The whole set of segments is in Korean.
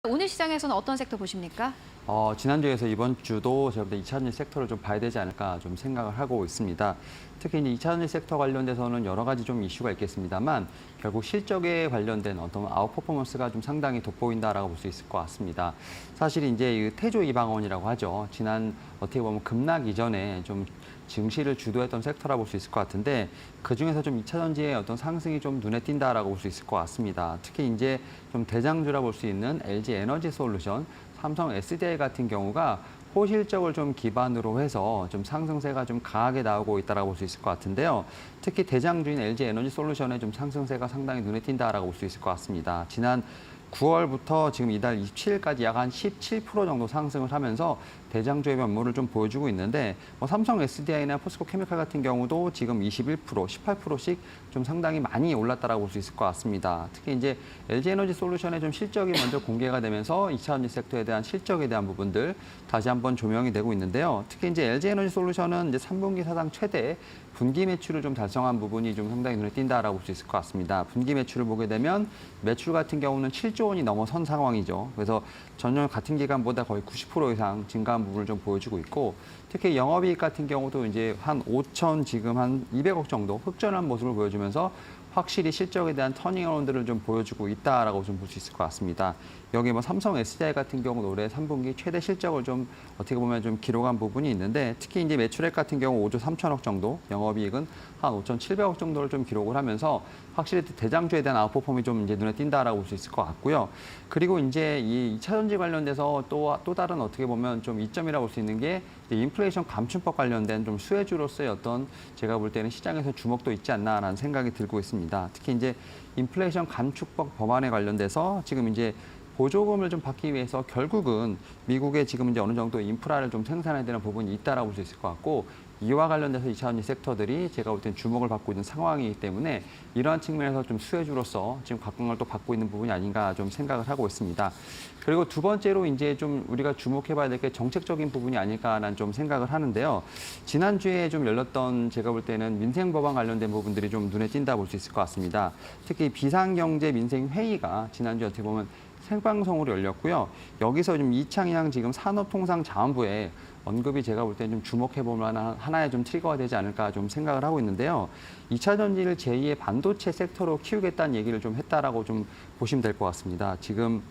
오늘 시장에서는 어떤 섹터 보십니까? 지난주에서 이번 주도 제가 볼 때 2차전지 섹터를 좀 봐야 되지 않을까 좀 생각을 하고 있습니다. 특히 이제 2차전지 섹터 관련돼서는 여러 가지 좀 이슈가 있겠습니다만 결국 실적에 관련된 어떤 아웃 퍼포먼스가 좀 상당히 돋보인다라고 볼 수 있을 것 같습니다. 사실 이제 이 태조 이방원이라고 하죠. 지난 어떻게 보면 급락 이전에 좀 증시를 주도했던 섹터라 볼 수 있을 것 같은데 그중에서 좀 2차전지의 어떤 상승이 좀 눈에 띈다라고 볼 수 있을 것 같습니다. 특히 이제 좀 대장주라 볼 수 있는 LG 에너지 솔루션, 삼성 SDI 같은 경우가 호실적을 좀 기반으로 해서 좀 상승세가 좀 강하게 나오고 있다고 볼 수 있을 것 같은데요. 특히 대장주인 LG 에너지 솔루션의 좀 상승세가 상당히 눈에 띈다라고 볼 수 있을 것 같습니다. 지난 9월부터 지금 이달 27일까지 약 한 17% 정도 상승을 하면서 대장주의 면모를 좀 보여주고 있는데 삼성 SDI나 포스코 케미칼 같은 경우도 지금 21%, 18%씩 좀 상당히 많이 올랐다라고 볼 수 있을 것 같습니다. 특히 이제 LG 에너지 솔루션의 좀 실적이 먼저 공개가 되면서 2차전지 섹터에 대한 실적에 대한 부분들 다시 한번 조명이 되고 있는데요. 특히 이제 LG 에너지 솔루션은 이제 3분기 사상 최대 분기 매출을 좀 달성한 부분이 좀 상당히 눈에 띈다라고 볼 수 있을 것 같습니다. 분기 매출을 보게 되면 매출 같은 경우는 7조 원이 넘어선 상황이죠. 그래서 전년 같은 기간보다 거의 90% 이상 증가한 부분을 좀 보여주고 있고 특히 영업이익 같은 경우도 이제 한 5천 지금 한 200억 정도 흑전한 모습을 보여주면서 확실히 실적에 대한 터닝어라운드를 좀 보여주고 있다라고 좀 볼 수 있을 것 같습니다. 여기 삼성 SDI 같은 경우 올해 3분기 최대 실적을 좀 어떻게 보면 좀 기록한 부분이 있는데 특히 이제 매출액 같은 경우 5조 3천억 정도, 영업이익은 한 5,700억 정도를 좀 기록을 하면서 확실히 대장주에 대한 아웃퍼폼이 좀 이제 눈에 띈다라고 볼 수 있을 것 같고요. 그리고 이제 이 2차전지 관련돼서 또 다른 어떻게 보면 좀 이점이라고 볼 수 있는 게 인플레이션 감축법 관련된 좀 수혜주로서의 어떤 제가 볼 때는 시장에서 주목도 있지 않나라는 생각이 들고 있습니다. 특히 이제 인플레이션 감축법 법안에 관련돼서 지금 이제 보조금을 좀 받기 위해서 결국은 미국에 지금 이제 어느 정도 인프라를 좀 생산해야 되는 부분이 있다라고 볼 수 있을 것 같고 이와 관련돼서 2차전지 섹터들이 제가 볼 때는 주목을 받고 있는 상황이기 때문에 이러한 측면에서 좀 수혜주로서 지금 각광을 또 받고 있는 부분이 아닌가 좀 생각을 하고 있습니다. 그리고 두 번째로 이제 좀 우리가 주목해봐야 될 게 정책적인 부분이 아닐까라는 좀 생각을 하는데요. 지난주에 좀 열렸던 제가 볼 때는 민생 법안 관련된 부분들이 좀 눈에 띈다 볼 수 있을 것 같습니다. 특히 비상경제 민생 회의가 지난주에 어떻게 보면 생방송으로 열렸고요. 여기서 좀 이창양 지금 산업통상자원부에 언급이 제가 볼 때는 좀 주목해볼 만한 하나의 좀 트리거가 되지 않을까 좀 생각을 하고 있는데요. 2차 전지를 제2의 반도체 섹터로 키우겠다는 얘기를 좀 했다라고 좀 보시면 될 것 같습니다. 지금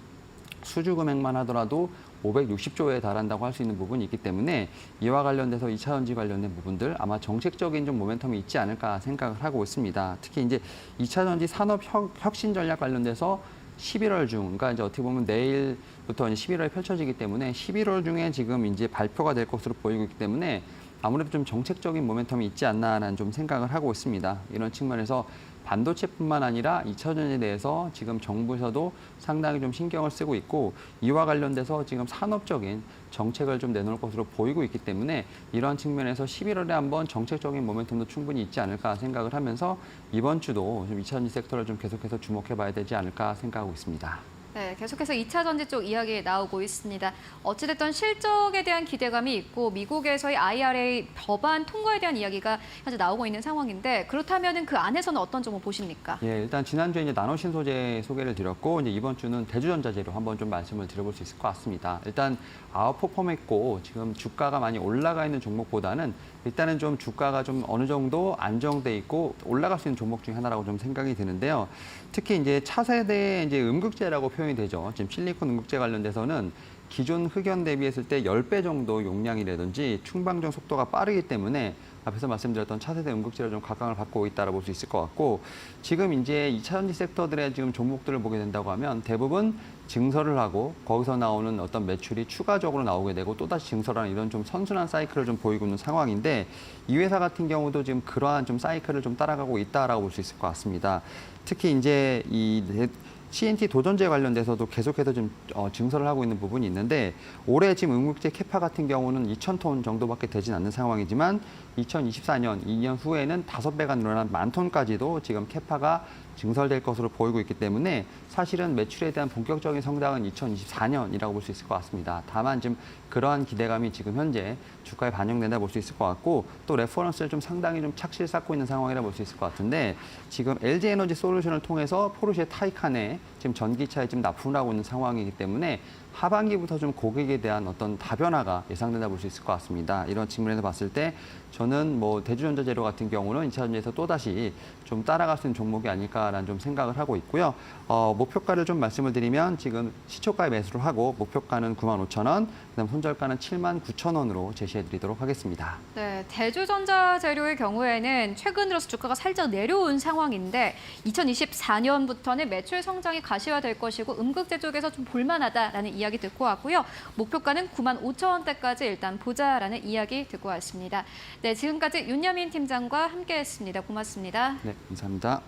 수주 금액만 하더라도 560조에 달한다고 할 수 있는 부분이 있기 때문에 이와 관련돼서 2차 전지 관련된 부분들 아마 정책적인 좀 모멘텀이 있지 않을까 생각을 하고 있습니다. 특히 이제 2차 전지 산업 혁신 전략 관련돼서 11월 중, 그러니까 이제 어떻게 보면 내일부터 이제 11월에 펼쳐지기 때문에 11월 중에 지금 이제 발표가 될 것으로 보이고 있기 때문에 아무래도 좀 정책적인 모멘텀이 있지 않나라는 좀 생각을 하고 있습니다. 이런 측면에서 반도체뿐만 아니라 2차전지에 대해서 지금 정부에서도 상당히 좀 신경을 쓰고 있고 이와 관련돼서 지금 산업적인 정책을 좀 내놓을 것으로 보이고 있기 때문에 이러한 측면에서 11월에 한번 정책적인 모멘텀도 충분히 있지 않을까 생각을 하면서 이번 주도 좀 2차전지 섹터를 좀 계속해서 주목해봐야 되지 않을까 생각하고 있습니다. 네, 계속해서 2차 전지 쪽 이야기 나오고 있습니다. 어찌됐든 실적에 대한 기대감이 있고 미국에서의 IRA 법안 통과에 대한 이야기가 현재 나오고 있는 상황인데 그렇다면 그 안에서는 어떤 점을 보십니까? 예, 일단 지난주에 이제 나노신 소재 소개를 드렸고 이제 이번 주는 대주전자재로 한번 좀 말씀을 드려볼 수 있을 것 같습니다. 일단 아웃퍼폼했고 지금 주가가 많이 올라가 있는 종목보다는 일단은 좀 주가가 좀 어느 정도 안정돼 있고 올라갈 수 있는 종목 중에 하나라고 좀 생각이 드는데요. 특히 이제 차세대 이제 음극재라고 표현이 되죠. 지금 실리콘 음극재 관련돼서는 기존 흑연 대비했을 때 10배 정도 용량이라든지 충방전 속도가 빠르기 때문에 앞에서 말씀드렸던 차세대 음극재를 좀 각광을 받고 있다고 볼 수 있을 것 같고 지금 이제 2차전지 섹터들의 지금 종목들을 보게 된다고 하면 대부분 증설을 하고 거기서 나오는 어떤 매출이 추가적으로 나오게 되고 또다시 증설하는 이런 좀 선순환 사이클을 좀 보이고 있는 상황인데 이 회사 같은 경우도 지금 그러한 좀 사이클을 좀 따라가고 있다라고 볼 수 있을 것 같습니다. 특히 이제 이 CNT 도전제 관련돼서도 계속해서 좀 증설을 하고 있는 부분이 있는데 올해 지금 음극재 캐파 같은 경우는 2,000톤 정도밖에 되진 않는 상황이지만 2024년, 2년 후에는 5배가 늘어난 10,000톤까지도 지금 캐파가 증설될 것으로 보이고 있기 때문에 사실은 매출에 대한 본격적인 성장은 2024년이라고 볼 수 있을 것 같습니다. 다만 지금 그러한 기대감이 지금 현재 주가에 반영된다 볼 수 있을 것 같고 또 레퍼런스를 좀 상당히 좀 착실 쌓고 있는 상황이라 볼 수 있을 것 같은데 지금 LG 에너지 솔루션을 통해서 포르쉐 타이칸에 지금 전기차에 지금 납품을 하고 있는 상황이기 때문에 하반기부터 좀 고객에 대한 어떤 다변화가 예상된다 볼 수 있을 것 같습니다. 이런 측면에서 봤을 때 저는 뭐 대주전자재료 같은 경우는 2차전지에서 또다시 좀 따라갈 수 있는 종목이 아닐까라는 좀 생각을 하고 있고요. 목표가를 좀 말씀을 드리면 지금 시초가에 매수를 하고 목표가는 95,000원, 그다음 손절가는 79,000원으로 제시해 드리도록 하겠습니다. 네, 대주전자 재료의 경우에는 최근 들어서 주가가 살짝 내려온 상황인데 2024년부터는 매출 성장이 가시화될 것이고 음극재 쪽에서 좀 볼만하다라는 이야기 듣고 왔고요. 목표가는 95,000원대까지 일단 보자라는 이야기 듣고 왔습니다. 네, 지금까지 윤여민 팀장과 함께했습니다. 고맙습니다. 네, 감사합니다.